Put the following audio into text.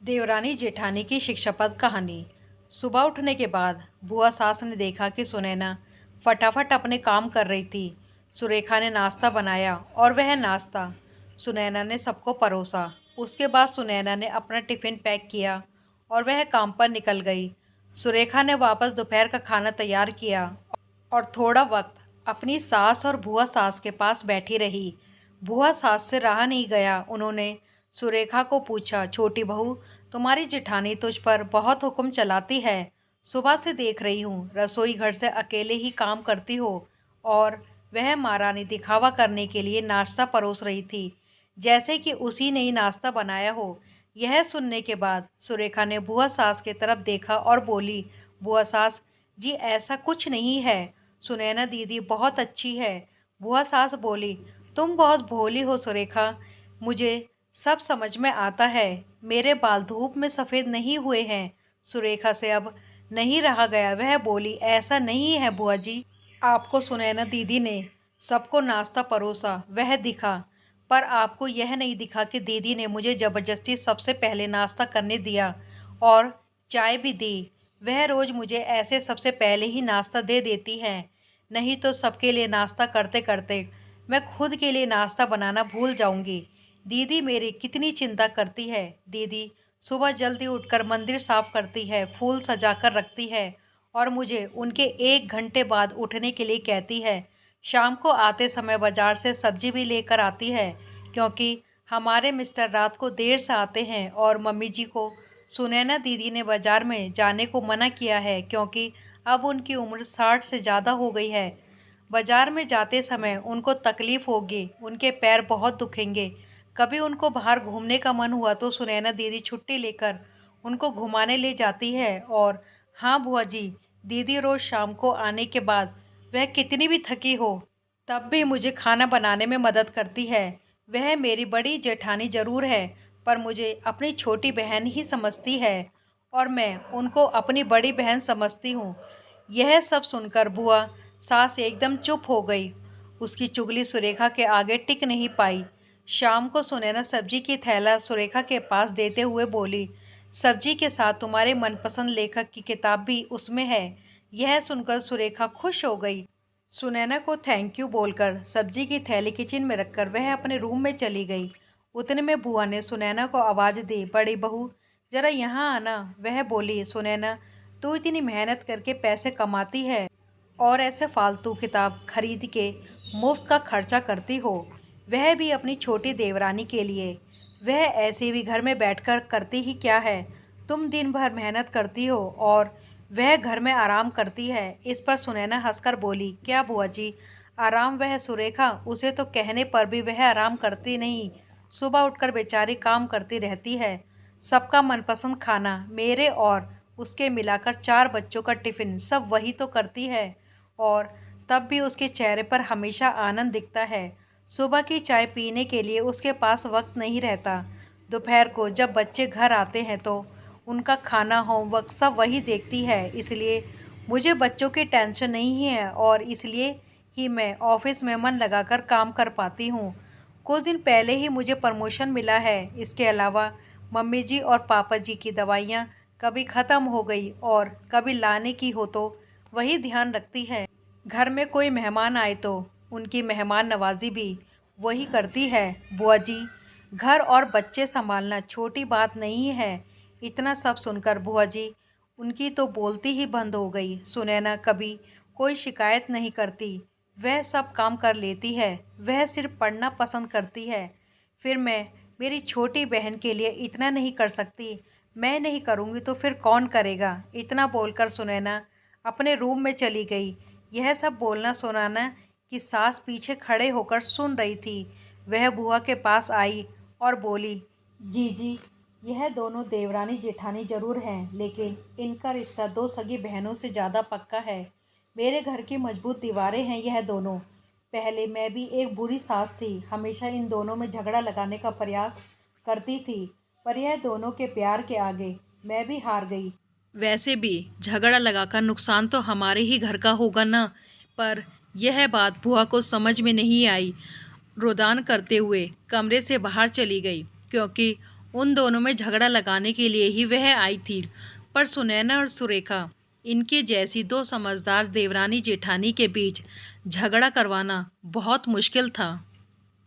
देवरानी जेठानी की शिक्षापद कहानी। सुबह उठने के बाद बुआ सास ने देखा कि सुनैना फटाफट अपने काम कर रही थी। सुरेखा ने नाश्ता बनाया और वह नाश्ता सुनैना ने सबको परोसा। उसके बाद सुनैना ने अपना टिफ़िन पैक किया और वह काम पर निकल गई। सुरेखा ने वापस दोपहर का खाना तैयार किया और थोड़ा वक्त अपनी सास और बुआ सास के पास बैठी रही। बुआ सास से रहा नहीं गया। उन्होंने सुरेखा को पूछा, छोटी बहू, तुम्हारी जेठानी तुझ पर बहुत हुक्म चलाती है। सुबह से देख रही हूँ रसोई घर से अकेले ही काम करती हो। और वह महारानी दिखावा करने के लिए नाश्ता परोस रही थी, जैसे कि उसी ने ही नाश्ता बनाया हो। यह सुनने के बाद सुरेखा ने बुआ सास की तरफ देखा और बोली, बुआ सास जी, ऐसा कुछ नहीं है। सुनैना दीदी बहुत अच्छी है। बुआ सास बोली, तुम बहुत भोली हो सुरेखा, मुझे सब समझ में आता है। मेरे बाल धूप में सफ़ेद नहीं हुए हैं। सुरेखा से अब नहीं रहा गया। वह बोली, ऐसा नहीं है बुआ जी, आपको सुनैना दीदी ने सबको नाश्ता परोसा वह दिखा, पर आपको यह नहीं दिखा कि दीदी ने मुझे ज़बरदस्ती सबसे पहले नाश्ता करने दिया और चाय भी दी। वह रोज़ मुझे ऐसे सबसे पहले ही नाश्ता दे देती है, नहीं तो सबके लिए नाश्ता करते करते मैं खुद के लिए नाश्ता बनाना भूल जाऊंगी। दीदी मेरी कितनी चिंता करती है। दीदी सुबह जल्दी उठकर मंदिर साफ करती है, फूल सजाकर रखती है और मुझे उनके 1 घंटे बाद उठने के लिए कहती है। शाम को आते समय बाजार से सब्जी भी लेकर आती है, क्योंकि हमारे मिस्टर रात को देर से आते हैं और मम्मी जी को सुनैना दीदी ने बाजार में जाने को मना किया है, क्योंकि अब उनकी उम्र 60 से ज़्यादा हो गई है। बाजार में जाते समय उनको तकलीफ़ होगी, उनके पैर बहुत दुखेंगे। कभी उनको बाहर घूमने का मन हुआ तो सुनैना दीदी छुट्टी लेकर उनको घुमाने ले जाती है। और हाँ बुआ जी, दीदी रोज़ शाम को आने के बाद वह कितनी भी थकी हो तब भी मुझे खाना बनाने में मदद करती है। वह मेरी बड़ी जेठानी ज़रूर है, पर मुझे अपनी छोटी बहन ही समझती है और मैं उनको अपनी बड़ी बहन समझती हूँ। यह सब सुनकर बुआ सास एकदम चुप हो गई। उसकी चुगली सुरेखा के आगे टिक नहीं पाई। शाम को सुनैना सब्जी की थैला सुरेखा के पास देते हुए बोली, सब्जी के साथ तुम्हारे मनपसंद लेखक की किताब भी उसमें है। यह सुनकर सुरेखा खुश हो गई। सुनैना को थैंक यू बोलकर सब्जी की थैली किचन में रखकर वह अपने रूम में चली गई। उतने में बुआ ने सुनैना को आवाज़ दी, बड़ी बहू ज़रा यहाँ आना। वह बोली, सुनैना तू इतनी मेहनत करके पैसे कमाती है और ऐसे फालतू किताब खरीद के मुफ्त का खर्चा करती हो, वह भी अपनी छोटी देवरानी के लिए। वह ऐसे भी घर में बैठकर करती ही क्या है। तुम दिन भर मेहनत करती हो और वह घर में आराम करती है। इस पर सुनैना हंसकर बोली, क्या बुआ जी, आराम? वह सुरेखा, उसे तो कहने पर भी वह आराम करती नहीं। सुबह उठकर बेचारी काम करती रहती है। सबका मनपसंद खाना, मेरे और उसके मिलाकर 4 बच्चों का टिफ़िन सब वही तो करती है। और तब भी उसके चेहरे पर हमेशा आनंद दिखता है। सुबह की चाय पीने के लिए उसके पास वक्त नहीं रहता। दोपहर को जब बच्चे घर आते हैं तो उनका खाना, होमवर्क सब वही देखती है। इसलिए मुझे बच्चों की टेंशन नहीं है और इसलिए ही मैं ऑफिस में मन लगाकर काम कर पाती हूँ। कुछ दिन पहले ही मुझे प्रमोशन मिला है। इसके अलावा मम्मी जी और पापा जी की दवाइयाँ कभी ख़त्म हो गई और कभी लाने की हो तो वही ध्यान रखती है। घर में कोई मेहमान आए तो उनकी मेहमान नवाजी भी वही करती है। बुआ जी, घर और बच्चे संभालना छोटी बात नहीं है। इतना सब सुनकर बुआ जी उनकी तो बोलती ही बंद हो गई। सुनैना कभी कोई शिकायत नहीं करती, वह सब काम कर लेती है। वह सिर्फ पढ़ना पसंद करती है। फिर मैं मेरी छोटी बहन के लिए इतना नहीं कर सकती? मैं नहीं करूँगी तो फिर कौन करेगा? इतना बोलकर सुनैना अपने रूम में चली गई। यह सब बोलना सुनाना कि सास पीछे खड़े होकर सुन रही थी। वह बुआ के पास आई और बोली, जी, यह दोनों देवरानी जेठानी जरूर हैं, लेकिन इनका रिश्ता 2 सगी बहनों से ज़्यादा पक्का है। मेरे घर की मजबूत दीवारें हैं यह दोनों। पहले मैं भी एक बुरी सास थी, हमेशा इन दोनों में झगड़ा लगाने का प्रयास करती थी, पर यह दोनों के प्यार के आगे मैं भी हार गई। वैसे भी झगड़ा लगाकर नुकसान तो हमारे ही घर का होगा ना। पर यह बात बुआ को समझ में नहीं आई। रोदान करते हुए कमरे से बाहर चली गई, क्योंकि उन दोनों में झगड़ा लगाने के लिए ही वह आई थी। पर सुनैना और सुरेखा, इनके जैसी दो समझदार देवरानी जेठानी के बीच झगड़ा करवाना बहुत मुश्किल था।